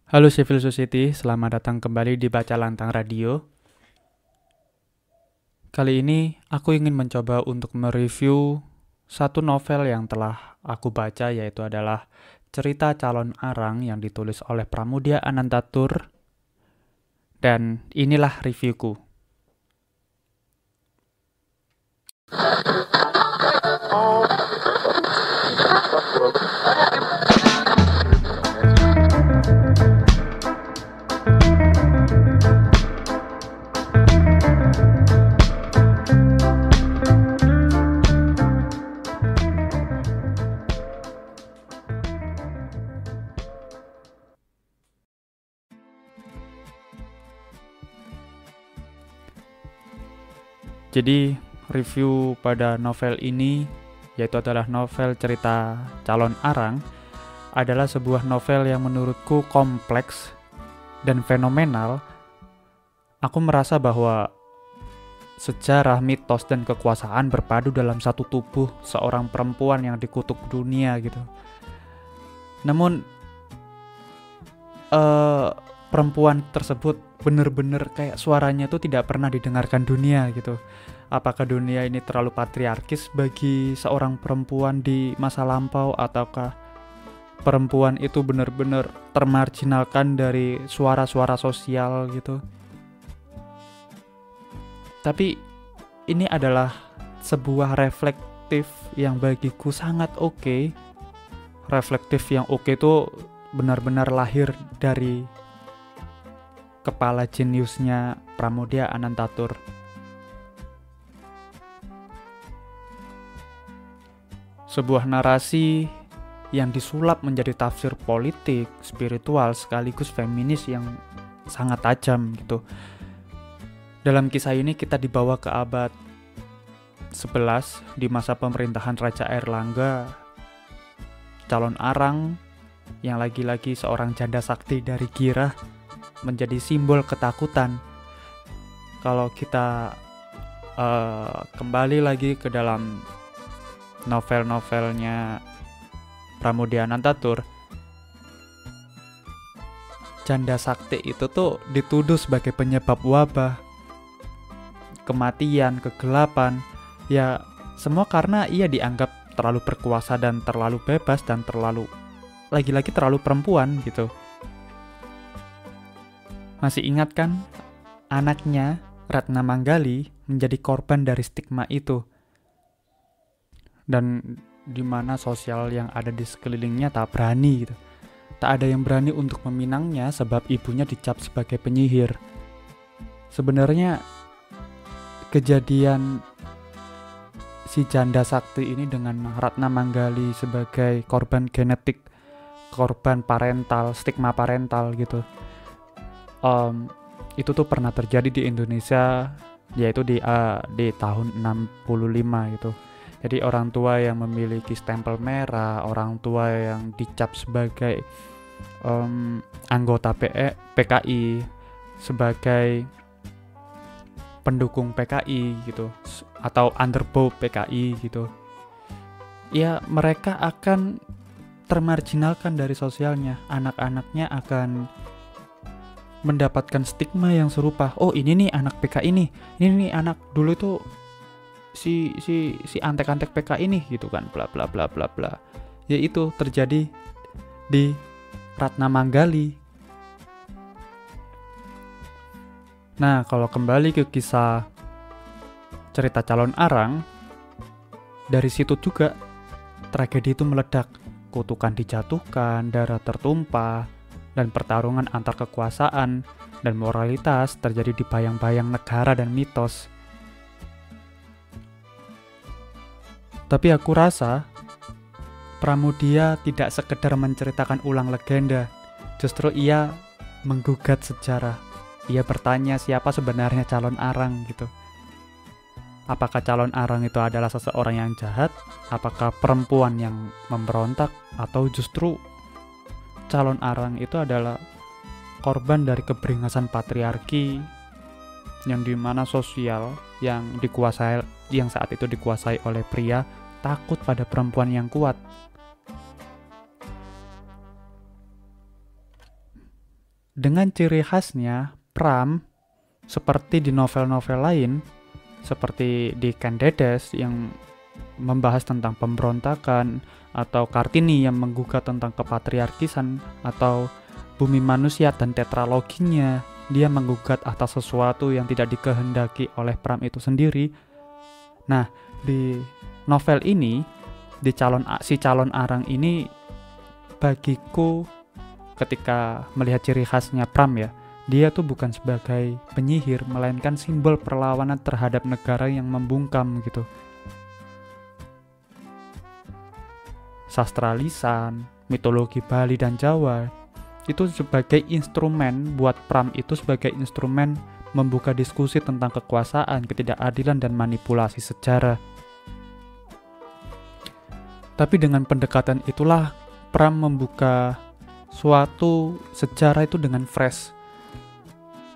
Halo Civil Society, selamat datang kembali di Baca Lantang Radio. Kali ini aku ingin mencoba untuk mereview satu novel yang telah aku baca, yaitu adalah Cerita Calon Arang yang ditulis oleh Pramudia Anantatur. Dan inilah reviewku. Jadi review pada novel ini, yaitu adalah novel Cerita Calon Arang, adalah sebuah novel yang menurutku kompleks dan fenomenal. Aku merasa bahwa sejarah, mitos, dan kekuasaan berpadu dalam satu tubuh seorang perempuan yang dikutuk dunia gitu. Namun perempuan tersebut bener-bener kayak suaranya tuh tidak pernah didengarkan dunia gitu. Apakah dunia ini terlalu patriarkis bagi seorang perempuan di masa lampau, ataukah perempuan itu benar-benar termarginalkan dari suara-suara sosial gitu. Tapi ini adalah sebuah reflektif yang bagiku sangat oke. Reflektif yang oke itu benar-benar lahir dari kepala jeniusnya Pramudia Anantatur. Sebuah narasi yang disulap menjadi tafsir politik, spiritual, sekaligus feminis yang sangat tajam gitu. Dalam kisah ini kita dibawa ke abad 11 di masa pemerintahan Raja Airlangga. Calon Arang yang lagi-lagi seorang janda sakti dari Girah menjadi simbol ketakutan. Kalau kita kembali lagi ke dalam novel-novelnya Pramudia Anantatur, janda sakti itu tuh dituduh sebagai penyebab wabah, kematian, kegelapan, ya semua karena ia dianggap terlalu berkuasa dan terlalu bebas dan lagi-lagi terlalu perempuan gitu. Masih ingat kan, anaknya Ratna Manggali menjadi korban dari stigma itu, dan dimana sosial yang ada di sekelilingnya tak berani gitu. Tak ada yang berani untuk meminangnya sebab ibunya dicap sebagai penyihir. Sebenarnya kejadian si janda sakti ini dengan Ratna Manggali sebagai korban genetik, korban parental, stigma parental gitu, itu tuh pernah terjadi di Indonesia, yaitu di tahun 65 gitu. Jadi orang tua yang memiliki stempel merah, orang tua yang dicap sebagai anggota PKI, sebagai pendukung PKI gitu, atau underbow PKI gitu, ya mereka akan termarginalkan dari sosialnya. Anak-anaknya akan mendapatkan stigma yang serupa. Oh, ini nih anak PKI nih, ini nih anak dulu tuh si antek-antek PKI nih gitu kan, bla bla bla bla bla. Ya itu terjadi di Ratna Manggali. Nah, kalau kembali ke kisah Cerita Calon Arang, dari situ juga tragedi itu meledak. Kutukan dijatuhkan, darah tertumpah, dan pertarungan antar kekuasaan dan moralitas terjadi di bayang-bayang negara dan mitos. Tapi aku rasa Pramudia tidak sekedar menceritakan ulang legenda, justru ia menggugat sejarah. Ia bertanya siapa sebenarnya Calon Arang gitu. Apakah Calon Arang itu adalah seseorang yang jahat? Apakah perempuan yang memberontak? Atau justru Calon Arang itu adalah korban dari keberingasan patriarki, yang dimana sosial yang saat itu dikuasai oleh pria takut pada perempuan yang kuat. Dengan ciri khasnya, Pram seperti di novel-novel lain, seperti di Candedes yang membahas tentang pemberontakan, atau Kartini yang menggugat tentang kepatriarkisan, atau Bumi Manusia dan tetraloginya, dia menggugat atas sesuatu yang tidak dikehendaki oleh Pram itu sendiri. Nah, di novel ini, si calon arang ini, bagiku ketika melihat ciri khasnya Pram ya, dia tuh bukan sebagai penyihir, melainkan simbol perlawanan terhadap negara yang membungkam gitu. Sastra lisan, mitologi Bali dan Jawa itu sebagai instrumen buat Pram itu sebagai instrumen membuka diskusi tentang kekuasaan, ketidakadilan, dan manipulasi sejarah. Tapi dengan pendekatan itulah Pram membuka suatu sejarah itu dengan fresh.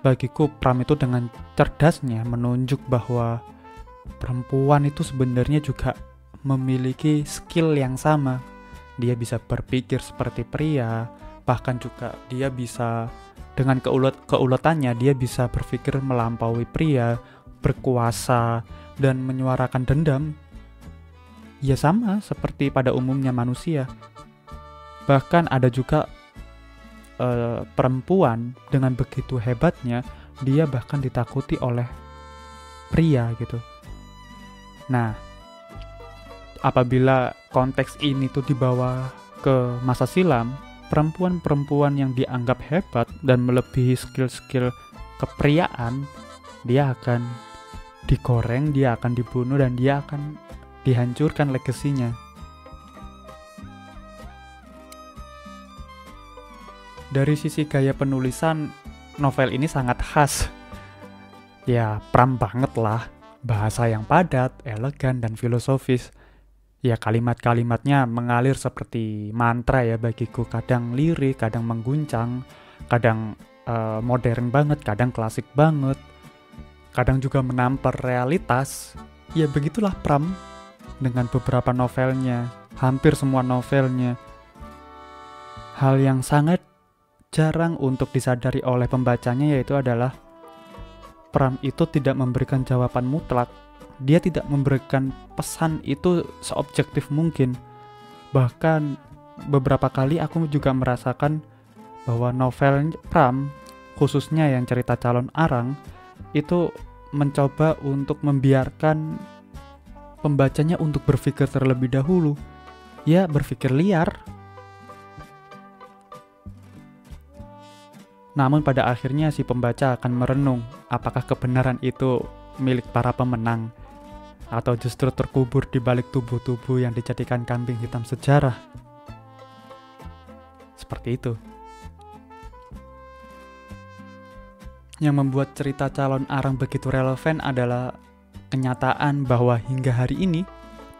Bagiku Pram itu dengan cerdasnya menunjuk bahwa perempuan itu sebenarnya juga memiliki skill yang sama. Dia bisa berpikir seperti pria, bahkan juga dia bisa dengan keuletannya dia bisa berpikir melampaui pria, berkuasa, dan menyuarakan dendam. Ya sama seperti pada umumnya manusia. Bahkan ada juga perempuan dengan begitu hebatnya, dia bahkan ditakuti oleh pria gitu. Nah, apabila konteks ini tuh dibawa ke masa silam, perempuan-perempuan yang dianggap hebat dan melebihi skill-skill kepriaan, dia akan digoreng, dia akan dibunuh, dan dia akan dihancurkan legasinya. Dari sisi gaya penulisan, novel ini sangat khas. Ya, Pram banget lah. Bahasa yang padat, elegan, dan filosofis. Ya, kalimat-kalimatnya mengalir seperti mantra ya bagiku. Kadang lirik, kadang mengguncang, kadang modern banget, kadang klasik banget. Kadang juga menampar realitas. Ya, begitulah Pram dengan beberapa novelnya. Hampir semua novelnya. Hal yang sangat jarang untuk disadari oleh pembacanya yaitu adalah Pram itu tidak memberikan jawaban mutlak. Dia tidak memberikan pesan itu seobjektif mungkin. Bahkan beberapa kali aku juga merasakan bahwa novel Pram, khususnya yang cerita calon arang, itu mencoba untuk membiarkan pembacanya untuk berpikir terlebih dahulu. Ya, berpikir liar. Namun pada akhirnya si pembaca akan merenung apakah kebenaran itu milik para pemenang atau justru terkubur di balik tubuh-tubuh yang dijadikan kambing hitam sejarah. Seperti itu. Yang membuat cerita calon arang begitu relevan adalah kenyataan bahwa hingga hari ini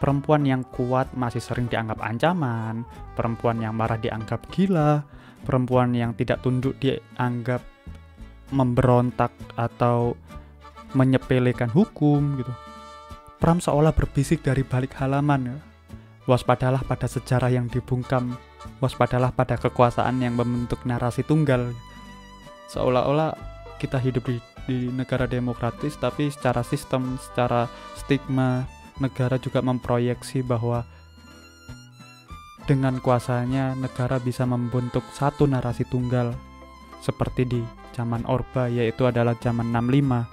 perempuan yang kuat masih sering dianggap ancaman, perempuan yang marah dianggap gila, perempuan yang tidak tunduk dianggap memberontak atau menyepelekan hukum gitu. Pram seolah berbisik dari balik halaman ya. Waspadalah pada sejarah yang dibungkam, waspadalah pada kekuasaan yang membentuk narasi tunggal. Seolah-olah kita hidup di negara demokratis, tapi secara sistem, secara stigma, negara juga memproyeksi bahwa dengan kuasanya negara bisa membentuk satu narasi tunggal seperti di zaman Orba, yaitu adalah zaman 65,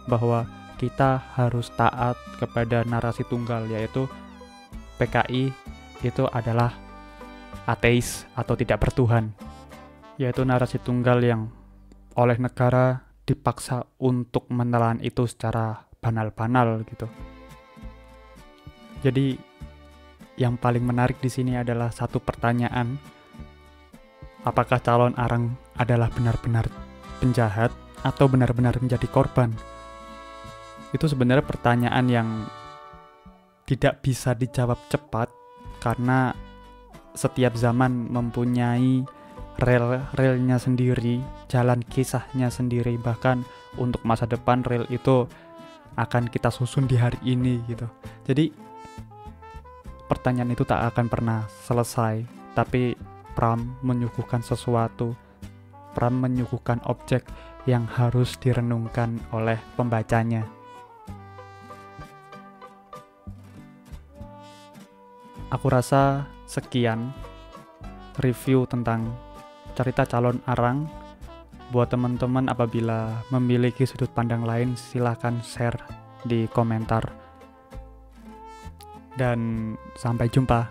bahwa kita harus taat kepada narasi tunggal, yaitu PKI itu adalah ateis atau tidak bertuhan, yaitu narasi tunggal yang oleh negara dipaksa untuk menelan itu secara banal-banal gitu. Jadi yang paling menarik di sini adalah satu pertanyaan. Apakah calon arang adalah benar-benar penjahat atau benar-benar menjadi korban? Itu sebenarnya pertanyaan yang tidak bisa dijawab cepat karena setiap zaman mempunyai rel-relnya sendiri, jalan kisahnya sendiri. Bahkan untuk masa depan rel itu akan kita susun di hari ini gitu. Jadi pertanyaan itu tak akan pernah selesai, tapi Pram menyuguhkan sesuatu Pram menyuguhkan objek yang harus direnungkan oleh pembacanya. Aku rasa sekian review tentang cerita Calon Arang. Buat teman-teman apabila memiliki sudut pandang lain, silahkan share di komentar. Dan sampai jumpa.